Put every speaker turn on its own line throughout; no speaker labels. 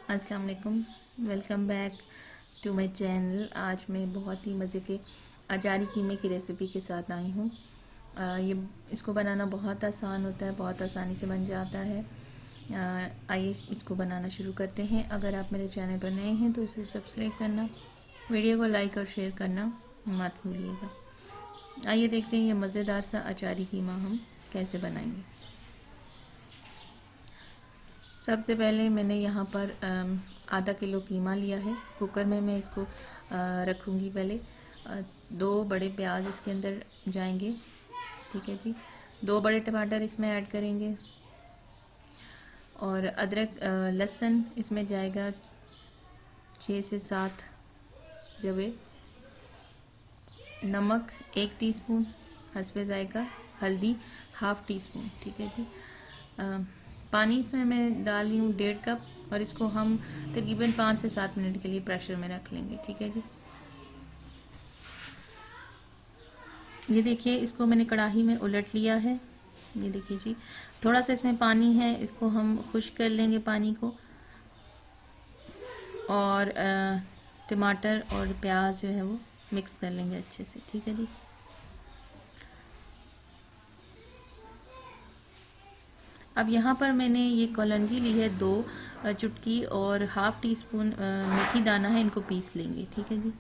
अस्सलाम वालेकुम, welcome back to my channel. आज मैं बहुत ही मज़े के अचारी कीमे की रेसिपी के साथ आई हूँ। ये इसको बनाना बहुत आसान होता है, बहुत आसानी से बन जाता है। आइए इसको बनाना शुरू करते हैं। अगर आप मेरे चैनल पर नए हैं तो इसे सब्सक्राइब करना, वीडियो को लाइक और शेयर करना मत भूलिएगा। आइए देखते हैं ये मज़ेदार सा अचारी कीमा हम कैसे बनाएंगे। सबसे पहले मैंने यहाँ पर आधा किलो कीमा लिया है। कुकर में मैं इसको रखूँगी। पहले 2 बड़े प्याज इसके अंदर जाएंगे, ठीक है जी। 2 बड़े टमाटर इसमें ऐड करेंगे और अदरक लहसुन इसमें जाएगा 6 से 7 जवे। नमक 1 टीस्पून, हस्बे जायका। हल्दी 1/2 टीस्पून, ठीक है जी। पानी इसमें मैं डाल रही हूँ 1.5 कप और इसको हम तकरीबन 5 से 7 मिनट के लिए प्रेशर में रख लेंगे, ठीक है जी। ये देखिए, इसको मैंने कढ़ाई में उलट लिया है। ये देखिए जी, थोड़ा सा इसमें पानी है, इसको हम खुश्क कर लेंगे पानी को। और टमाटर और प्याज जो है वो मिक्स कर लेंगे अच्छे से, ठीक है जी। अब यहाँ पर मैंने ये कलौंजी ली है 2 चुटकी और 1/2 टीस्पून मेथी दाना है, इनको पीस लेंगे, ठीक है जी।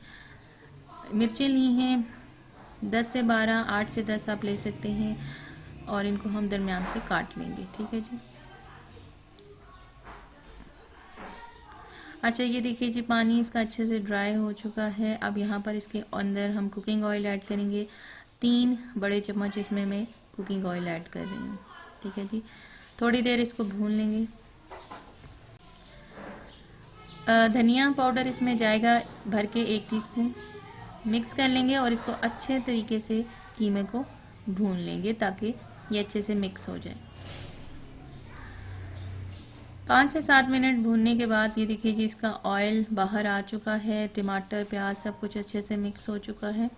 मिर्चें ली हैं 10 से 12, 8 से 10 आप ले सकते हैं और इनको हम दरमियान से काट लेंगे, ठीक है जी। अच्छा, ये देखिए जी, पानी इसका अच्छे से ड्राई हो चुका है। अब यहाँ पर इसके अंदर हम कुकिंग ऑयल ऐड करेंगे। 3 बड़े चम्मच इसमें मैं कुकिंग ऑयल ऐड कर रही हूँ, ठीक है जी। थोड़ी देर इसको भून लेंगे। धनिया पाउडर इसमें जाएगा भर के 1 टीस्पून। मिक्स कर लेंगे और इसको अच्छे तरीके से कीमे को भून लेंगे ताकि ये अच्छे से मिक्स हो जाए। 5 से 7 मिनट भूनने के बाद ये देखिए जी, इसका ऑयल बाहर आ चुका है। टमाटर प्याज सब कुछ अच्छे से मिक्स हो चुका है,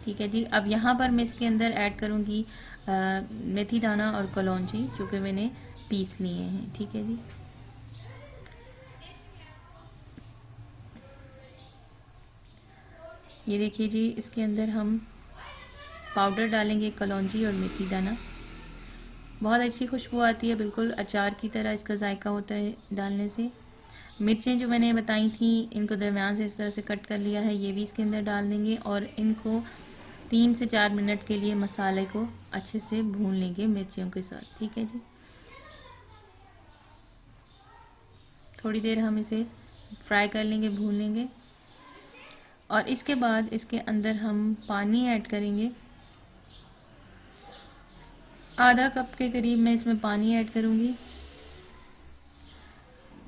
ठीक है जी। अब यहाँ पर मैं इसके अंदर ऐड करूँगी मेथी दाना और कलौंजी, जो कि मैंने पीस लिए हैं, ठीक है जी। ये देखिए जी, इसके अंदर हम पाउडर डालेंगे कलौंजी और मेथी दाना। बहुत अच्छी खुशबू आती है, बिल्कुल अचार की तरह इसका जायका होता है डालने से। मिर्चें जो मैंने बताई थी, इनको दरमियान से इस तरह से कट कर लिया है, ये भी इसके अंदर डाल देंगे और इनको 3 से 4 मिनट के लिए मसाले को अच्छे से भून लेंगे मिर्चियों के साथ, ठीक है जी। थोड़ी देर हम इसे फ्राई कर लेंगे, भून लेंगे और इसके बाद इसके अंदर हम पानी ऐड करेंगे। आधा कप के करीब मैं इसमें पानी ऐड करूँगी।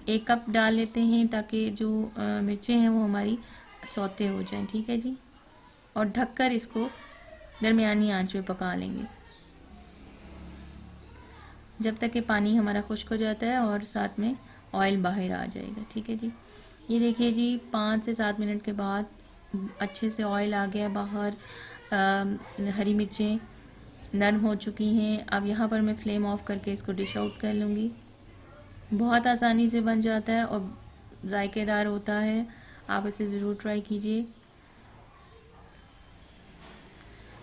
1 कप डाल लेते हैं ताकि जो मिर्चें हैं वो हमारी सौते हो जाएं, ठीक है जी। और ढककर इसको दरमियानी आंच पे पका लेंगे जब तक कि पानी हमारा खुश्क हो जाता है और साथ में ऑयल बाहर आ जाएगा, ठीक है जी। ये देखिए जी, 5 से 7 मिनट के बाद अच्छे से ऑयल आ गया बाहर। हरी मिर्चें नरम हो चुकी हैं। अब यहाँ पर मैं फ्लेम ऑफ करके इसको डिश आउट कर लूँगी। बहुत आसानी से बन जाता है और जायकेदार होता है। आप इसे ज़रूर ट्राई कीजिए।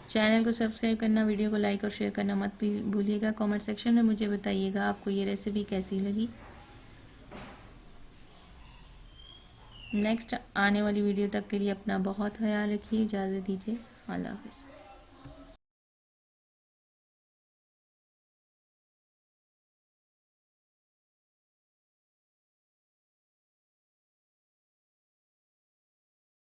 चैनल को सब्सक्राइब करना, वीडियो को लाइक और शेयर करना मत भूलिएगा। कमेंट सेक्शन में मुझे बताइएगा आपको ये रेसिपी कैसी लगी। नेक्स्ट आने वाली वीडियो तक के लिए अपना बहुत ख्याल रखिए। इजाज़त दीजिए। अल्लाह हाफ़िज़।